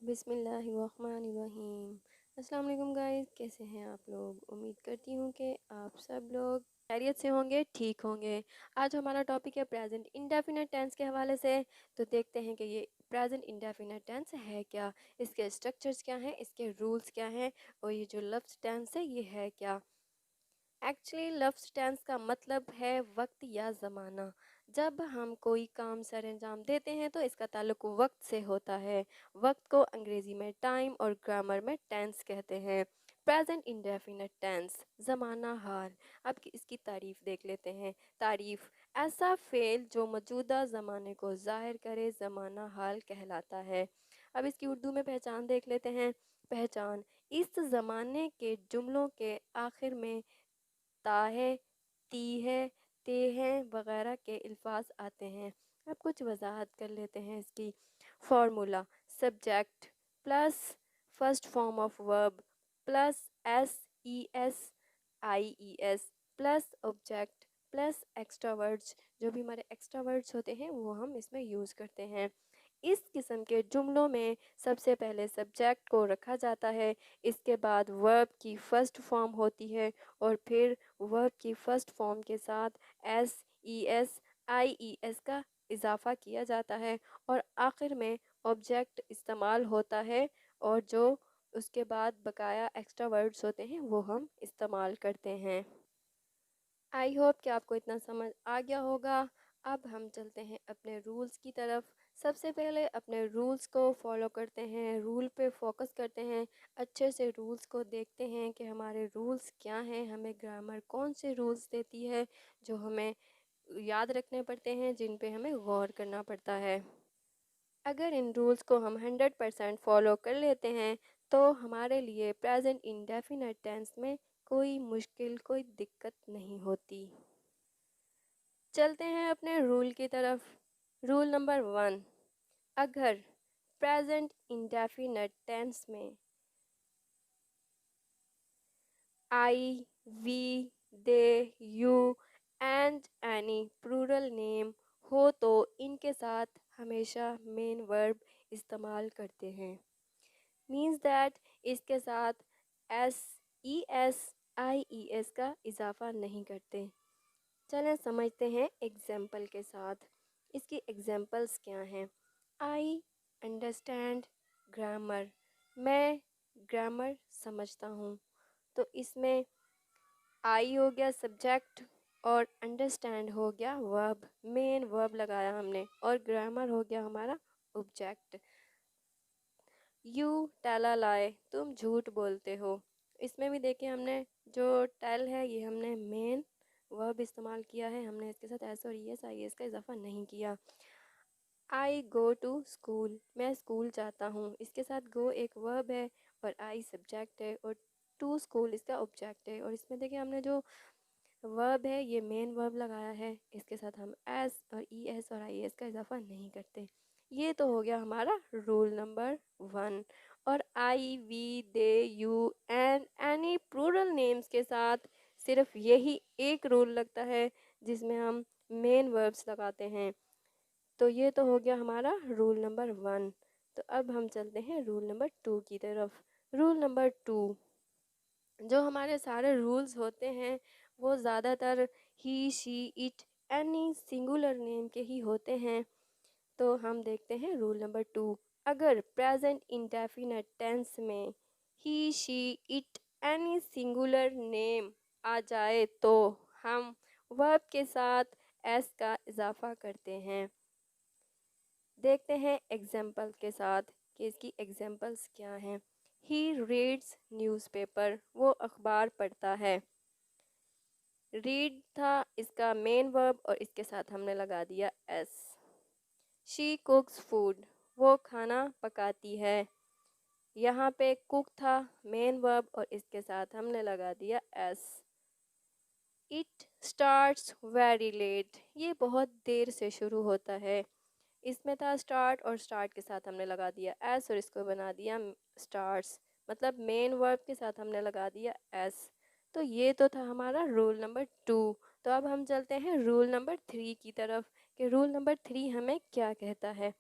बिस्मिल्लाहिर्रहमानिर्रहीम। अस्सलाम वालेकुम गाइस, कैसे हैं आप लोग। उम्मीद करती हूँ कि आप सब लोग खैरियत से होंगे, ठीक होंगे। आज हमारा टॉपिक है प्रेजेंट इंडेफिनिट टेंस के हवाले से। तो देखते हैं कि ये प्रेजेंट इंडेफिनिट टेंस है क्या, इसके स्ट्रक्चर्स क्या हैं, इसके रूल्स क्या हैं, और ये जो लफ्ज़ टेंस है ये है क्या। एक्चुअली लफ्ज़ टेंस का मतलब है वक्त या ज़माना। जब हम कोई काम सर अंजाम देते हैं तो इसका ताल्लुक वक्त से होता है। वक्त को अंग्रेज़ी में टाइम और ग्रामर में टेंस कहते हैं। प्रेजेंट इंडेफिनिट टेंस, ज़माना हाल। अब इसकी तारीफ़ देख लेते हैं। तारीफ़, ऐसा फ़ेल जो मौजूदा ज़माने को ज़ाहिर करे ज़माना हाल कहलाता है। अब इसकी उर्दू में पहचान देख लेते हैं। पहचान, इस ज़माने के जुमलों के आखिर में ता है, ती है, ते हैं वगैरह के अल्फाज आते हैं। अब कुछ वजाहत कर लेते हैं इसकी। Formula, subject plus first form of verb plus S E S I E S plus object plus extra words. जो भी हमारे एक्स्ट्रा वर्ड्स होते हैं वो हम इसमें यूज़ करते हैं। इस किस्म के जुमलों में सबसे पहले सब्जेक्ट को रखा जाता है, इसके बाद वर्ब की फ़र्स्ट फॉर्म होती है और फिर वर्ब की फ़र्स्ट फॉर्म के साथ S E S I E S का इजाफ़ा किया जाता है और आखिर में ऑब्जेक्ट इस्तेमाल होता है, और जो उसके बाद बकाया एक्स्ट्रा वर्ड्स होते हैं वो हम इस्तेमाल करते हैं। आई होप कि आपको इतना समझ आ गया होगा। अब हम चलते हैं अपने रूल्स की तरफ। सबसे पहले अपने रूल्स को फॉलो करते हैं, रूल पे फोकस करते हैं, अच्छे से रूल्स को देखते हैं कि हमारे रूल्स क्या हैं, हमें ग्रामर कौन से रूल्स देती है जो हमें याद रखने पड़ते हैं, जिन पे हमें गौर करना पड़ता है। अगर इन रूल्स को हम 100% फॉलो कर लेते हैं तो हमारे लिए प्रेजेंट इंडेफिनिट टेंस में कोई मुश्किल, कोई दिक्कत नहीं होती। चलते हैं अपने रूल की तरफ। रूल नंबर 1, अगर प्रेजेंट इंडेफिनिट टेंस में I, we, they, you and any plural name हो तो इनके साथ हमेशा मेन वर्ब इस्तेमाल करते हैं। मीन्स दैट इसके साथ S E S I E S का इजाफा नहीं करते। चलें समझते हैं एग्जाम्पल के साथ। इसकी एग्जाम्पल्स क्या हैं। आई अंडरस्टैंड ग्रामर, मैं ग्रामर समझता हूँ। तो इसमें आई हो गया सब्जेक्ट और अंडरस्टैंड हो गया वर्ब, मेन वर्ब लगाया हमने, और ग्रामर हो गया हमारा ऑब्जेक्ट। यू टेल अ लाई, तुम झूठ बोलते हो। इसमें भी देखिए हमने जो टेल है ये हमने मेन वर्ब इस्तेमाल किया है, हमने इसके साथ एस और ई एस आई एस का इजाफा नहीं किया। आई गो टू स्कूल, मैं स्कूल जाता हूँ। इसके साथ गो एक वर्ब है और आई सब्जेक्ट है और टू स्कूल इसका ऑब्जेक्ट है। और इसमें देखिए हमने जो वर्ब है ये मेन वर्ब लगाया है, इसके साथ हम एस और ई एस और आई एस का इजाफा नहीं करते। ये तो हो गया हमारा रूल नंबर 1। और I, we, they, you and any plural names के साथ सिर्फ यही एक रूल लगता है जिसमें हम मेन वर्ब्स लगाते हैं। तो ये तो हो गया हमारा रूल नंबर 1। तो अब हम चलते हैं रूल नंबर 2 की तरफ। रूल नंबर 2, जो हमारे सारे रूल्स होते हैं वो ज़्यादातर he, she, it, any singular name के ही होते हैं। तो हम देखते हैं रूल नंबर 2। अगर प्रेजेंट इंडेफिनिट टेंस में he, she, it, any singular name आ जाए तो हम वर्ब के साथ एस का इजाफा करते हैं। देखते हैं एग्जाम्पल के साथ कि इसकी एग्जाम्पल्स क्या हैं। ही रीड्स न्यूज़पेपर, वो अखबार पढ़ता है। रीड था इसका मेन वर्ब और इसके साथ हमने लगा दिया एस। शी कुक्स फूड, वो खाना पकाती है। यहाँ पे कुक था मेन वर्ब और इसके साथ हमने लगा दिया s. It starts very late, ये बहुत देर से शुरू होता है। इसमें था स्टार्ट और स्टार्ट के साथ हमने लगा दिया एस और इसको बना दिया स्टार्ट्स, मतलब मेन वर्ब के साथ हमने लगा दिया एस। तो ये तो था हमारा रूल नंबर 2। तो अब हम चलते हैं रूल नंबर 3 की तरफ कि रूल नंबर 3 हमें क्या कहता है।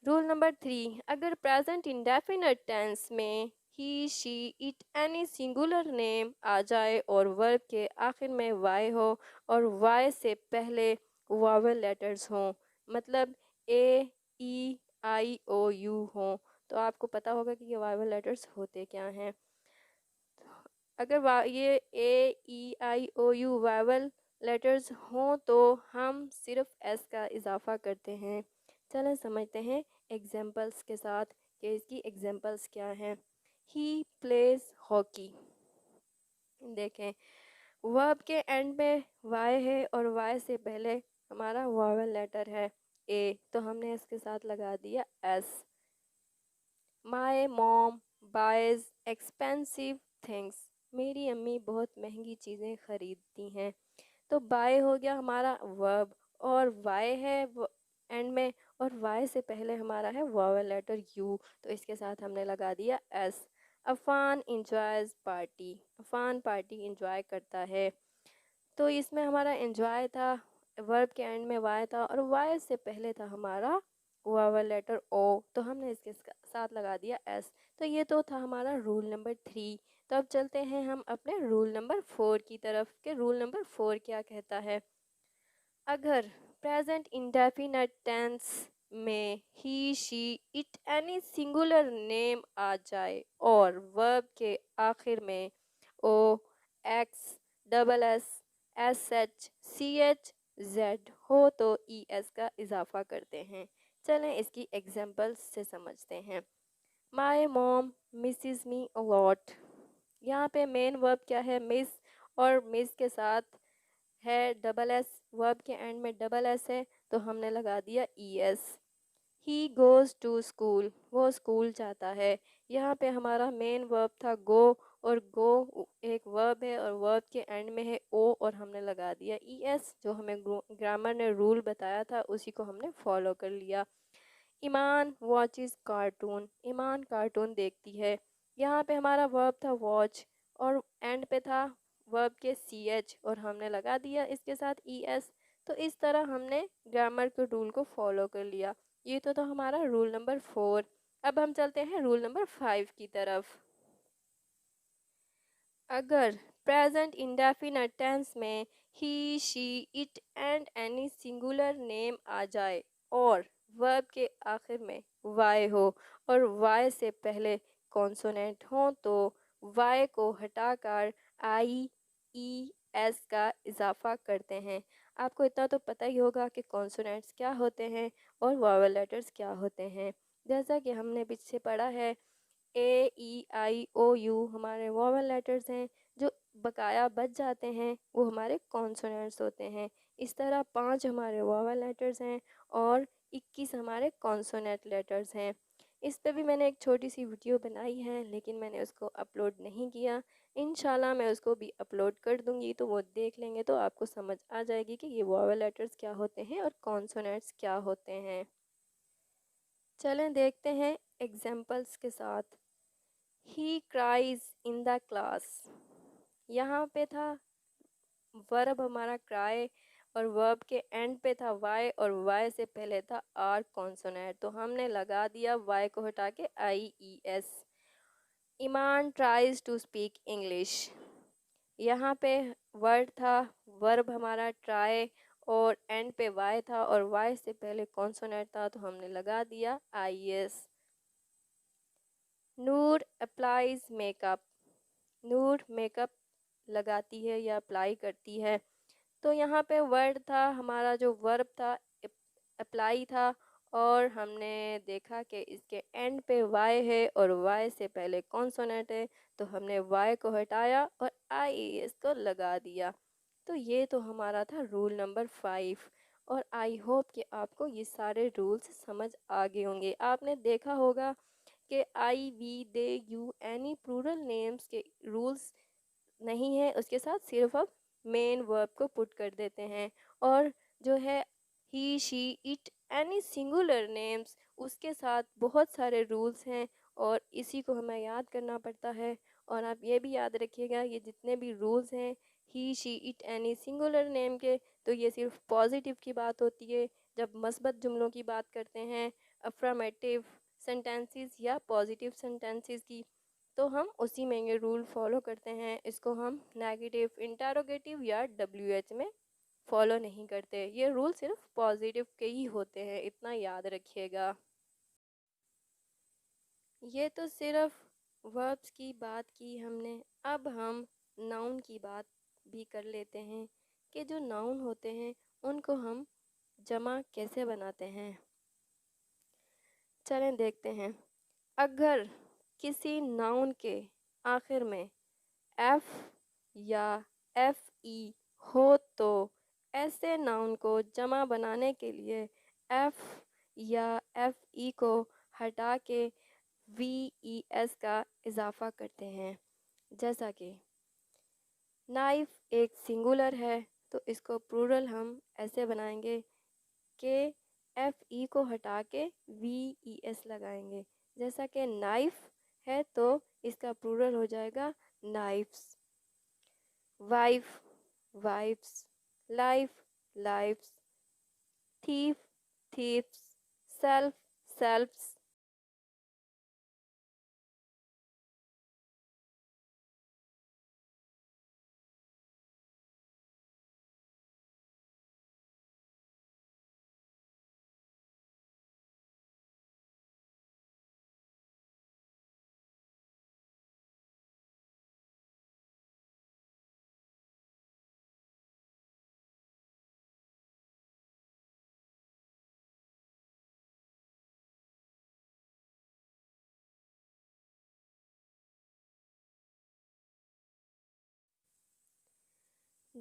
रूल नंबर 3, अगर प्रेजेंट इंडेफिनिट टेंस में he she it any singular name आ जाए और वर्ब के आखिर में वाई हो और वाई से पहले वावल लेटर्स हों, मतलब ए ई आई ओ यू हों, तो आपको पता होगा कि ये वावल लेटर्स होते क्या हैं। अगर ये ए ई आई ओ यू वावल लेटर्स हों तो हम सिर्फ एस का इजाफा करते हैं। चलें समझते हैं एग्जांपल्स के साथ कि इसकी एग्जांपल्स क्या हैं। He plays hockey. देखें, वर्ब के एंड में वाई है और वाई से पहले हमारा वावल लेटर है ए, तो हमने इसके साथ लगा दिया s. My mom buys expensive things. मेरी अम्मी बहुत महंगी चीज़ें खरीदती हैं। तो बाय हो गया हमारा वर्ब और वाई है एंड में और वाई से पहले हमारा है वावल लेटर यू, तो इसके साथ हमने लगा दिया s. Afan enjoys party. Afan party enjoy करता है, तो इसमें हमारा एंजॉय था, वर्ब के एंड में वाई था और वाई से पहले था हमारा वावल लेटर ओ, तो हमने इसके साथ लगा दिया एस। तो ये तो था हमारा रूल नंबर 3। तो अब चलते हैं हम अपने रूल नंबर 4 की तरफ कि रूल नंबर 4 क्या कहता है। अगर प्रेजेंट इंडेफिनिट टेंस में he she it any singular name आ जाए और वर्ब के आखिर में O X double S S H C H Z हो तो ई एस का इजाफा करते हैं। चलें इसकी एग्जांपल्स से समझते हैं। My mom Mrs me a lot. यहाँ पे मेन वर्ब क्या है, मिस, और मिस के साथ है डबल एस, वर्ब के एंड में डबल एस है, तो हमने लगा दिया e s. He goes to school. वो स्कूल जाता है। यहाँ पे हमारा मेन वर्ब था गो, और गो एक वर्ब है और वर्ब के एंड में है ओ, और हमने लगा दिया ई एस। जो हमें ग्रामर ने रूल बताया था उसी को हमने फॉलो कर लिया। ईमान वॉचेस कार्टून। ईमान कार्टून देखती है। यहाँ पे हमारा वर्ब था वॉच और एंड पे था वर्ब के सी एच, और हमने लगा दिया इसके साथ ई एस। तो इस तरह हमने ग्रामर के रूल को फॉलो कर लिया। ये तो था हमारा रूल नंबर 4। अब हम चलते हैं रूल नंबर 5 की तरफ। अगर प्रेजेंट इंडेफिनिट टेंस में he she it and any singular name आ जाए और वर्ब के आखिर में वाई हो और वाई से पहले कॉन्सोनेंट हो तो वाई को हटाकर आई ई एस का इजाफा करते हैं। आपको इतना तो पता ही होगा कि कॉन्सोनेंट्स क्या होते हैं और वावल लेटर्स क्या होते हैं। जैसा कि हमने पीछे पढ़ा है, ए ई आई ओ यू हमारे वोवल लेटर्स हैं, जो बकाया बच जाते हैं वो हमारे कॉन्सोनेंट्स होते हैं। इस तरह 5 हमारे वोवल लेटर्स हैं और 21 हमारे कॉन्सोनेंट लेटर्स हैं। इस पे भी मैंने एक छोटी सी वीडियो बनाई है, लेकिन मैंने उसको अपलोड नहीं किया। इंशाल्लाह मैं उसको भी अपलोड कर दूंगी, तो वो देख लेंगे तो आपको समझ आ जाएगी कि ये वोवल लेटर्स क्या होते हैं और कॉन्सोनेंट्स क्या होते हैं। चलें देखते हैं एग्जाम्पल्स के साथ। ही क्राइज इन द क्लास। यहाँ पे था वर्ब हमारा क्राई और वर्ब के एंड पे था वाई और वाई से पहले था आर कॉन्सोनेंट, तो हमने लगा दिया वाई को हटा के I E S. Iman tries to speak English. यहाँ पे वर्ड था, वर्ब हमारा ट्राई और एंड पे वाई था और वाई से पहले कॉन्सोनेंट था, तो हमने लगा दिया I S. Noor applies makeup. Noor makeup लगाती है या अप्लाई करती है, तो यहाँ पे वर्ड था हमारा, जो वर्ब था अप्लाई था, और हमने देखा कि इसके एंड पे वाई है और वाई से पहले कॉन्सोनेंट है, तो हमने वाई को हटाया और आई एस को लगा दिया। तो ये तो हमारा था रूल नंबर 5, और आई होप कि आपको ये सारे रूल्स समझ आ गए होंगे। आपने देखा होगा कि I we they you any plural names के रूल्स नहीं है, उसके साथ सिर्फ अब मेन वर्ब को पुट कर देते हैं, और जो है he she it any singular names उसके साथ बहुत सारे रूल्स हैं, और इसी को हमें याद करना पड़ता है। और आप ये भी याद रखिएगा, ये जितने भी रूल्स हैं he she it any singular name के, तो ये सिर्फ पॉजिटिव की बात होती है। जब मस्बत जुमलों की बात करते हैं, अफर्मेटिव सेंटेंसेस या पॉजिटिव सेंटेंसेस की, तो हम उसी में ये रूल फॉलो करते हैं। इसको हम नेगेटिव, इंटरोगेटिव या WH में फॉलो नहीं करते। ये रूल सिर्फ पॉजिटिव के ही होते हैं, इतना याद रखिएगा। ये तो सिर्फ वर्ब्स की बात की हमने। अब हम नाउन की बात भी कर लेते हैं कि जो नाउन होते हैं उनको हम जमा कैसे बनाते हैं। चलें देखते हैं। अगर किसी नाउन के आखिर में एफ या FE हो तो ऐसे नाउन को जमा बनाने के लिए एफ या FE को हटा के VES का इजाफा करते हैं। जैसा कि नाइफ एक सिंगुलर है तो इसको प्लूरल हम ऐसे बनाएंगे कि FE को हटा के VES लगाएंगे। जैसा कि नाइफ है तो इसका प्लूरल हो जाएगा knifes. Wife, wifes. Life, lifes. Thief, thiefs. Self, selfs.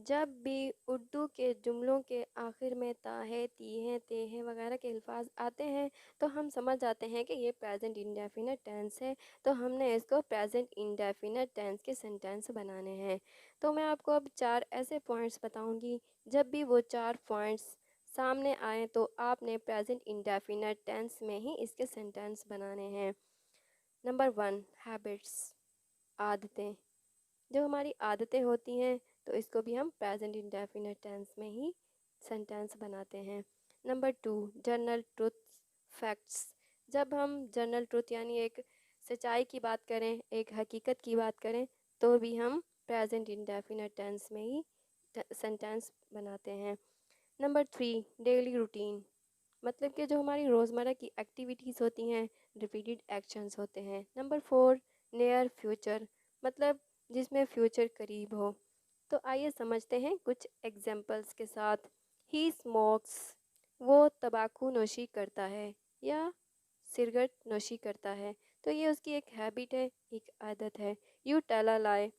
जब भी उर्दू के जुमलों के आखिर में ता है, ती है, ते है वगैरह के अल्फाज आते हैं तो हम समझ जाते हैं कि ये प्रेजेंट इंडेफिनिट टेंस है। तो हमने इसको प्रेजेंट इंडेफिनिट टेंस के सेंटेंस बनाने हैं। तो मैं आपको अब 4 ऐसे पॉइंट्स बताऊंगी। जब भी वो 4 पॉइंट्स सामने आए तो आपने प्रेजेंट इंडेफिनिट टेंस में ही इसके सेंटेंस बनाने हैं। नंबर 1, हैबिट्स, आदतें। जो हमारी आदतें होती हैं तो इसको भी हम प्रेजेंट इंडेफिनिट टेंस में ही सेंटेंस बनाते हैं। Number 2, general truths, facts. जब हम जनरल ट्रुथ यानी एक सच्चाई की बात करें, एक हकीकत की बात करें, तो भी हम प्रेजेंट इंडेफिनिट टेंस में ही सेंटेंस बनाते हैं। Number 3, daily routine. मतलब कि जो हमारी रोज़मर्रा की एक्टिविटीज़ होती हैं, रिपीटेड एक्शंस होते हैं। Number 4, near future. मतलब जिसमें फ्यूचर करीब हो। तो आइए समझते हैं कुछ एग्जांपल्स के साथ। ही स्मोक्स, वो तंबाकू नोशी करता है या सिगरेट नोशी करता है। तो ये उसकी एक हैबिट है, एक आदत है। यू टेल अ लाई,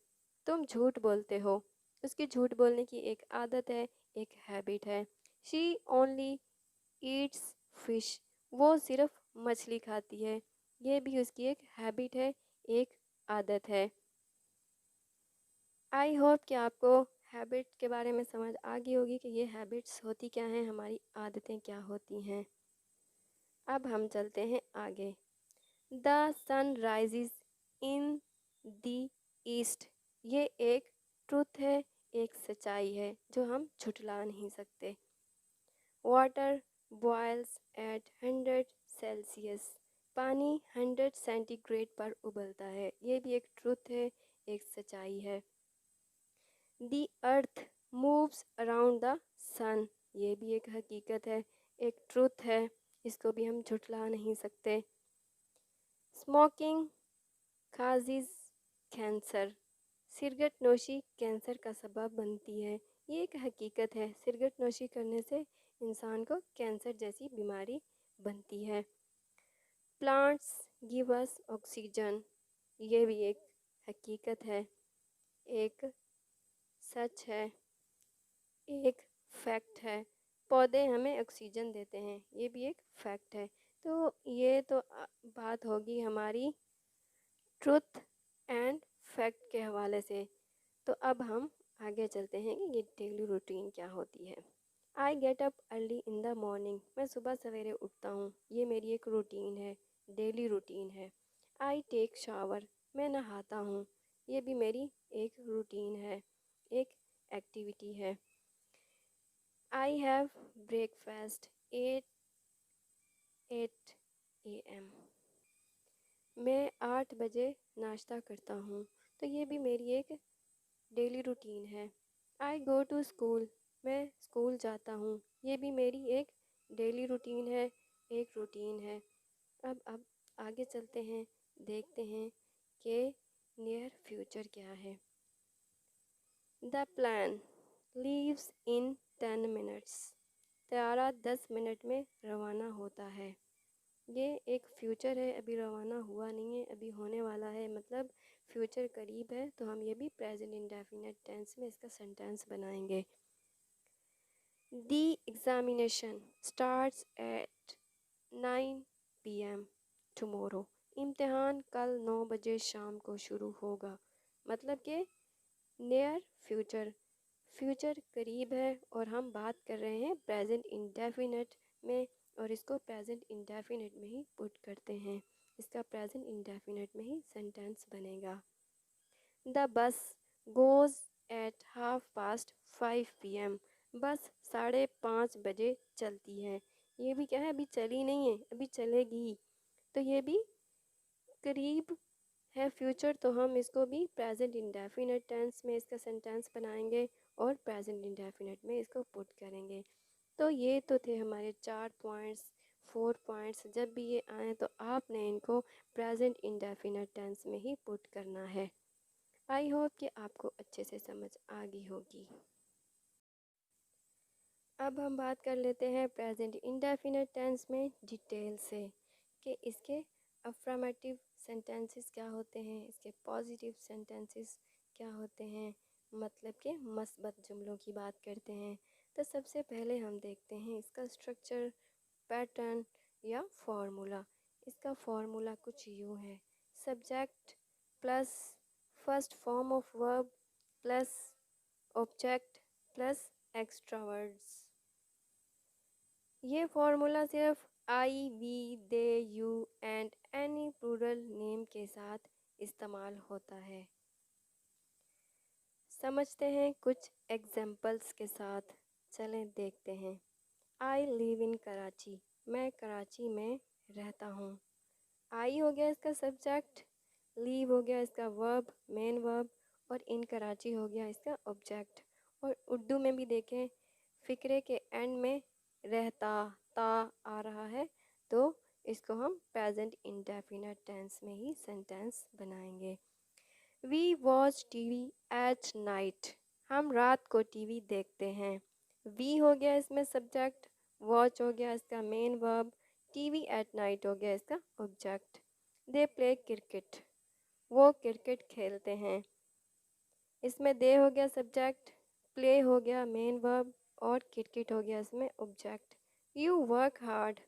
तुम झूठ बोलते हो। उसकी झूठ बोलने की एक आदत है, एक हैबिट है। शी ओनली ईट्स फिश, वो सिर्फ मछली खाती है। ये भी उसकी एक हैबिट है, एक आदत है। आई होप कि आपको हैबिट के बारे में समझ आ गई होगी कि ये हैबिट्स होती क्या हैं, हमारी आदतें क्या होती हैं। अब हम चलते हैं आगे। The sun rises in the east, ये एक ट्रुथ है, एक सच्चाई है जो हम झुठला नहीं सकते। वाटर बॉयल्स एट 100 सेल्सियस, पानी 100 सेंटीग्रेड पर उबलता है। ये भी एक ट्रुथ है, एक सच्चाई है। दी अर्थ मूव्स अराउंड द सन, ये भी एक हकीकत है, एक ट्रुथ है, इसको भी हम झुठला नहीं सकते। स्मोकिंग काजेज कैंसर, सिगरेट नोशी कैंसर का सबब बनती है। ये एक हकीकत है, सिगरेट नोशी करने से इंसान को कैंसर जैसी बीमारी बनती है। प्लांट्स गिव अस ऑक्सीजन, ये भी एक हकीकत है, एक सच है, एक फैक्ट है। पौधे हमें ऑक्सीजन देते हैं, ये भी एक फैक्ट है। तो ये तो बात होगी हमारी ट्रुथ एंड फैक्ट के हवाले से। तो अब हम आगे चलते हैं कि ये डेली रूटीन क्या होती है। I get up early in the morning, मैं सुबह सवेरे उठता हूँ, ये मेरी एक रूटीन है, डेली रूटीन है। आई टेक शावर, मैं नहाता हूँ, ये भी मेरी एक रूटीन है, एक एक्टिविटी है। I have breakfast 8 a.m. मैं 8 बजे नाश्ता करता हूँ। तो ये भी मेरी एक डेली रूटीन है। आई गो टू स्कूल, मैं स्कूल जाता हूँ। ये भी मेरी एक डेली रूटीन है, एक रूटीन है। अब आगे चलते हैं, देखते हैं कि नियर फ्यूचर क्या है। The plan leaves in 10 minutes. त्यारा 10 मिनट में रवाना होता है। ये एक फ्यूचर है, अभी रवाना हुआ नहीं है, अभी होने वाला है, मतलब फ्यूचर करीब है। तो हम ये भी प्रेजेंट इंडेफिनिट टेंस में इसका सेंटेंस बनाएंगे। दी examination starts at 9 PM tomorrow. इम्तिहान कल 9 बजे शाम को शुरू होगा। मतलब कि नियर फ्यूचर, फ्यूचर करीब है और हम बात कर रहे हैं प्रेजेंट इंडेफिनिट में, और इसको प्रेजेंट इंडेफिनिट में ही पुट करते हैं। इसका प्रेजेंट इंडेफिनिट में ही सेंटेंस बनेगा। The bus goes at 5:30 PM। बस 5:30 बजे चलती है। ये भी क्या है, अभी चली नहीं है, अभी चलेगी। तो ये भी करीब है फ्यूचर, तो हम इसको भी प्रेजेंट इंडेफिनिट टेंस में इसका सेंटेंस बनाएंगे और प्रेजेंट इंडेफिनिट में इसको पुट करेंगे। तो ये तो थे हमारे 4 पॉइंट्स। जब भी ये आए तो आपने इनको प्रेजेंट इंडेफिनिट टेंस में ही पुट करना है। आई होप कि आपको अच्छे से समझ आ गई होगी। अब हम बात कर लेते हैं प्रेजेंट इंडेफिनिट टेंस में डिटेल से कि इसके अफर्मेटिव सेंटेंसेस क्या होते हैं, इसके पॉजिटिव सेंटेंसेस क्या होते हैं, मतलब के मस्बत जुमलों की बात करते हैं। तो सबसे पहले हम देखते हैं इसका स्ट्रक्चर, पैटर्न या फॉर्मूला। इसका फॉर्मूला कुछ यूँ है। Subject plus first form of verb plus object plus extra words. ये फॉर्मूला सिर्फ I, we, they, you and any plural name के साथ इस्तेमाल होता है। समझते हैं कुछ एग्जाम्पल्स के साथ। चलें देखते हैं। आई लिव इन कराची, मैं कराची में रहता हूँ। आई हो गया इसका सब्जेक्ट, लीव हो गया इसका वर्ब, मेन वर्ब, और इन कराची हो गया इसका ऑब्जेक्ट। और उर्दू में भी देखें, फ़िक्रे के एंड में रहता ता आ रहा है, तो इसको हम प्रेजेंट इंडेफिनिट टेंस में ही सेंटेंस बनाएंगे। We watch TV at night, हम रात को टीवी देखते हैं। वी हो गया इसमें सब्जेक्ट, वॉच हो गया इसका main verb, TV at night हो गया इसका ऑब्जेक्ट। दे प्ले क्रिकेट, वो क्रिकेट खेलते हैं। इसमें दे हो गया सब्जेक्ट, प्ले हो गया मेन वर्ब, और क्रिकेट हो गया इसमें ऑब्जेक्ट। यू वर्क हार्ड,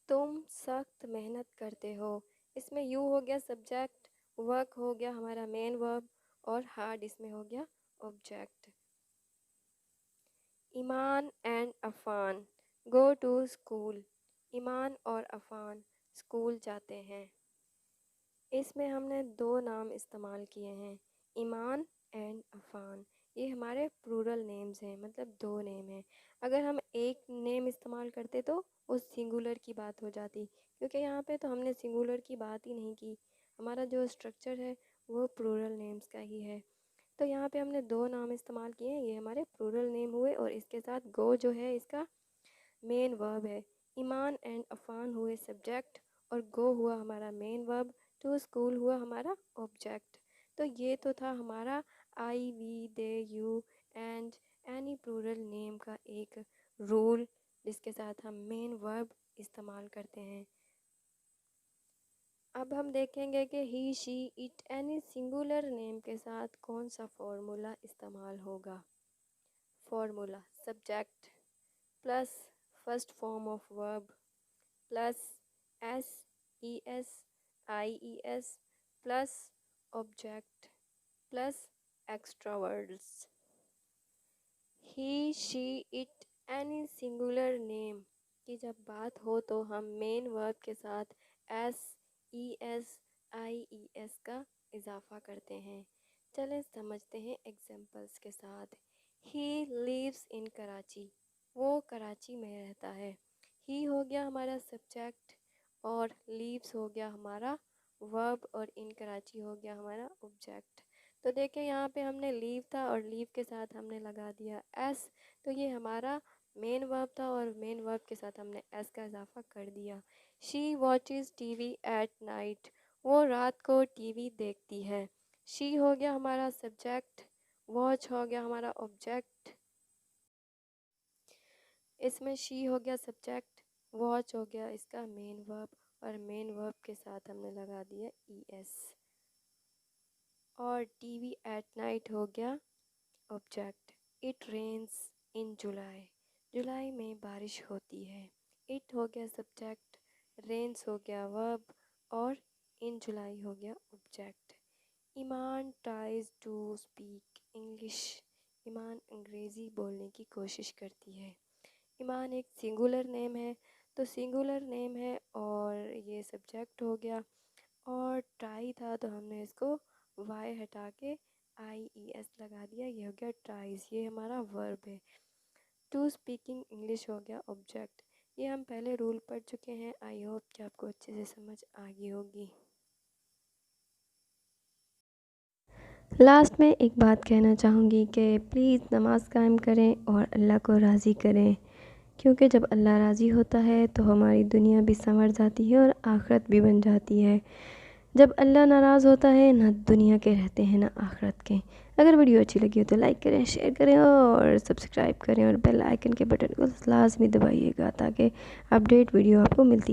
तुम सख्त मेहनत करते हो। इसमें यू हो गया सब्जेक्ट, वर्क हो गया हमारा मेन वर्ब, और हार्ड इसमें हो गया object. Iman and Afan go to school, Iman और अफ़ान स्कूल जाते हैं। इसमें हमने दो नाम इस्तेमाल किए हैं, ईमान एंड अफ़ान। ये हमारे प्लूरल नेम्स हैं, मतलब दो नेम हैं। अगर हम एक नेम इस्तेमाल करते तो उस सिंगुलर की बात हो जाती, क्योंकि यहाँ पे तो हमने सिंगुलर की बात ही नहीं की। हमारा जो स्ट्रक्चर है वो प्लूरल नेम्स का ही है। तो यहाँ पे हमने दो नाम इस्तेमाल किए हैं, ये हमारे प्लूरल नेम हुए, और इसके साथ गो जो है इसका मेन वर्ब है। ईमान एंड अफ़ान हुए सब्जेक्ट, और गो हुआ हमारा मेन वर्ब, टू स्कूल हुआ हमारा ऑब्जेक्ट। तो ये तो था हमारा I, we, they, you and any plural name का एक रूल, जिसके साथ हम मेन वर्ब इस्तेमाल करते हैं। अब हम देखेंगे कि he, she, it any singular name के साथ कौन सा फॉर्मूला इस्तेमाल होगा। Formula subject plus first form of verb plus S E S I E S plus object plus extra words. He, she, it any singular name की जब बात हो तो हम मेन वर्ब के साथ S E S I E S का इजाफा करते हैं। चलें समझते हैं एग्जांपल्स के साथ। ही लिव्स इन कराची, वो कराची में रहता है। ही हो गया हमारा सब्जेक्ट और लीव्स हो गया हमारा वर्ब और इन कराची हो गया हमारा ऑब्जेक्ट। तो देखें यहाँ पे हमने लीव था और लीव के साथ हमने लगा दिया एस, तो ये हमारा मेन वर्ब था और मेन वर्ब के साथ हमने एस का इजाफा कर दिया। She watches TV at night, वो रात को टीवी देखती है। शी हो गया हमारा सब्जेक्ट, वॉच हो गया हमारा ऑब्जेक्ट, इसमें शी हो गया सब्जेक्ट, वॉच हो गया इसका मेन वर्ब और मेन वर्ब के साथ हमने लगा दिया ई एस, और टीवी एट नाइट हो गया ऑब्जेक्ट। इट रेन्स इन जुलाई, जुलाई में बारिश होती है। इट हो गया सब्जेक्ट, रेन्स हो गया वर्ब और इन जुलाई हो गया object. Iman tries to speak English, Iman अंग्रेज़ी बोलने की कोशिश करती है। ईमान एक सिंगुलर नेम है, तो सिंगुलर नेम है और ये सब्जेक्ट हो गया, और ट्राई था तो हमने इसको वाई हटा के आई ई एस लगा दिया, ये हो गया ट्राइज, ये हमारा वर्ब है। टू स्पीकिंग इंग्लिश हो गया ऑब्जेक्ट। ये हम पहले रूल पढ़ चुके हैं, आई होप कि आपको अच्छे से समझ आ गई होगी। लास्ट में एक बात कहना चाहूँगी कि प्लीज़ नमाज़ कायम करें और अल्लाह को राज़ी करें, क्योंकि जब अल्लाह राज़ी होता है तो हमारी दुनिया भी संवर जाती है और आखिरत भी बन जाती है। जब अल्लाह नाराज़ होता है ना दुनिया के रहते हैं ना आखिरत के। अगर वीडियो अच्छी लगी हो तो लाइक करें, शेयर करें और सब्सक्राइब करें और बेल आइकन के बटन को लाजमी दबाइएगा ताकि अपडेट वीडियो आपको मिलती